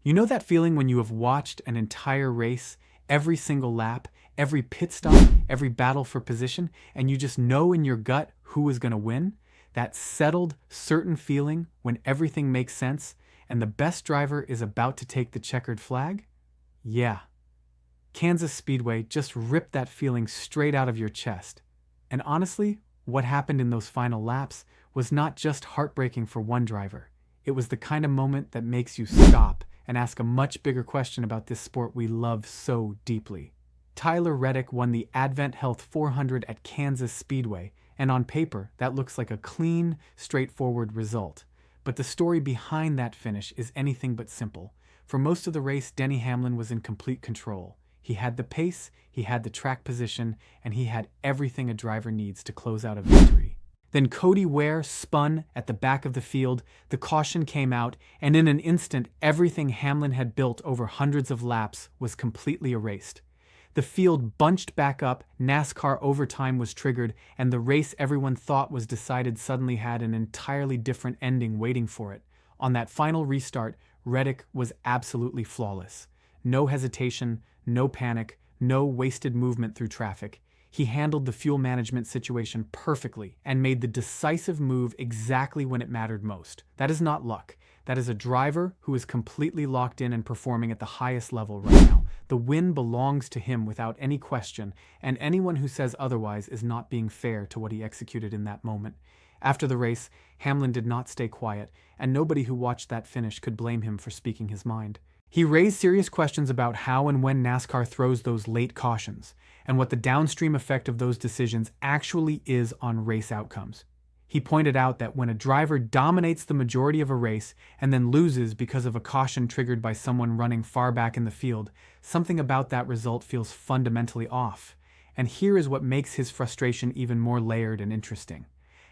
You know that feeling when you have watched an entire race, every single lap, every pit stop, every battle for position, and you just know in your gut who is going to win? That settled, certain feeling when everything makes sense and the best driver is about to take the checkered flag? Yeah. Kansas Speedway just ripped that feeling straight out of your chest. And honestly, what happened in those final laps was not just heartbreaking for one driver. It was the kind of moment that makes you stop and ask a much bigger question about this sport we love so deeply. Tyler Reddick won the Advent Health 400 at Kansas Speedway, and on paper, that looks like a clean, straightforward result. But the story behind that finish is anything but simple. For most of the race, Denny Hamlin was in complete control. He had the pace, he had the track position, and he had everything a driver needs to close out a victory. Then Cody Ware spun at the back of the field, the caution came out, and in an instant, everything Hamlin had built over hundreds of laps was completely erased. The field bunched back up, NASCAR overtime was triggered, and the race everyone thought was decided suddenly had an entirely different ending waiting for it. On that final restart, Reddick was absolutely flawless. No hesitation, no panic, no wasted movement through traffic. He handled the fuel management situation perfectly and made the decisive move exactly when it mattered most. That is not luck. That is a driver who is completely locked in and performing at the highest level right now. The win belongs to him without any question, and anyone who says otherwise is not being fair to what he executed in that moment. After the race, Hamlin did not stay quiet, and nobody who watched that finish could blame him for speaking his mind. He raised serious questions about how and when NASCAR throws those late cautions, and what the downstream effect of those decisions actually is on race outcomes. He pointed out that when a driver dominates the majority of a race and then loses because of a caution triggered by someone running far back in the field, something about that result feels fundamentally off. And here is what makes his frustration even more layered and interesting.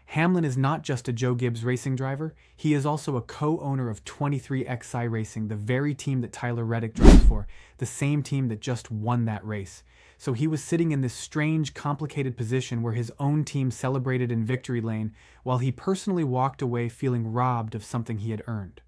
Hamlin is not just a Joe Gibbs racing driver, he is also a co-owner of 23XI Racing, the very team that Tyler Reddick drives for, the same team that just won that race. So he was sitting in this strange, complicated position where his own team celebrated in victory lane, while he personally walked away feeling robbed of something he had earned.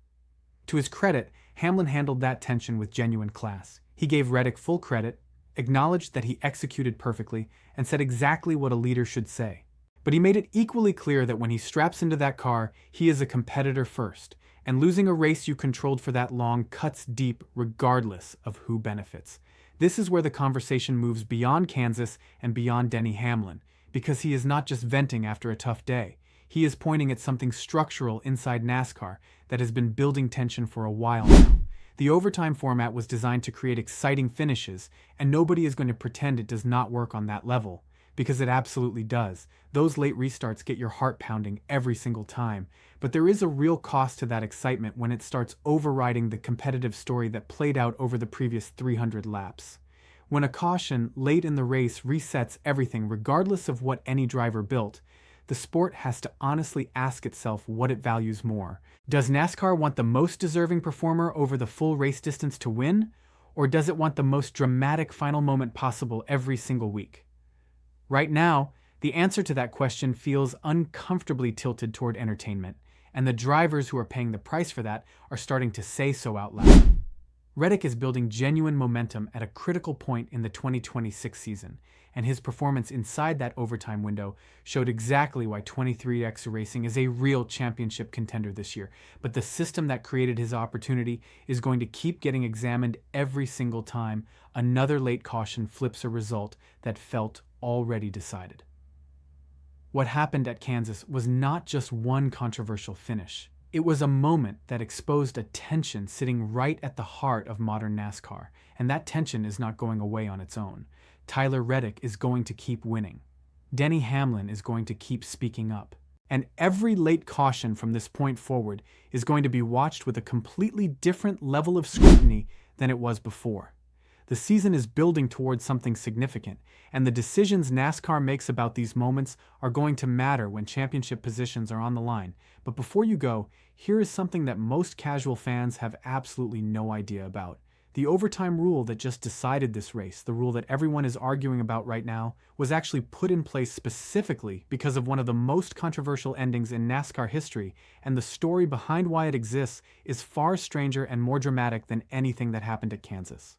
To his credit, Hamlin handled that tension with genuine class. He gave Reddick full credit, acknowledged that he executed perfectly, and said exactly what a leader should say. But he made it equally clear that when he straps into that car, he is a competitor first, and losing a race you controlled for that long cuts deep regardless of who benefits. This is where the conversation moves beyond Kansas and beyond Denny Hamlin, because he is not just venting after a tough day. He is pointing at something structural inside NASCAR that has been building tension for a while now. The overtime format was designed to create exciting finishes, and nobody is going to pretend it does not work on that level. Because it absolutely does. Those late restarts get your heart pounding every single time. But there is a real cost to that excitement when it starts overriding the competitive story that played out over the previous 300 laps. When a caution late in the race resets everything regardless of what any driver built, the sport has to honestly ask itself what it values more. Does NASCAR want the most deserving performer over the full race distance to win? Or does it want the most dramatic final moment possible every single week? Right now, the answer to that question feels uncomfortably tilted toward entertainment, and the drivers who are paying the price for that are starting to say so out loud. Reddick is building genuine momentum at a critical point in the 2026 season, and his performance inside that overtime window showed exactly why 23X Racing is a real championship contender this year. But the system that created his opportunity is going to keep getting examined every single time another late caution flips a result that felt already decided. What happened at Kansas was not just one controversial finish. It was a moment that exposed a tension sitting right at the heart of modern NASCAR, and that tension is not going away on its own. Tyler Reddick is going to keep winning. Denny Hamlin is going to keep speaking up. And every late caution from this point forward is going to be watched with a completely different level of scrutiny than it was before. The season is building towards something significant, and the decisions NASCAR makes about these moments are going to matter when championship positions are on the line. But before you go, here is something that most casual fans have absolutely no idea about. The overtime rule that just decided this race, the rule that everyone is arguing about right now, was actually put in place specifically because of one of the most controversial endings in NASCAR history, and the story behind why it exists is far stranger and more dramatic than anything that happened at Kansas.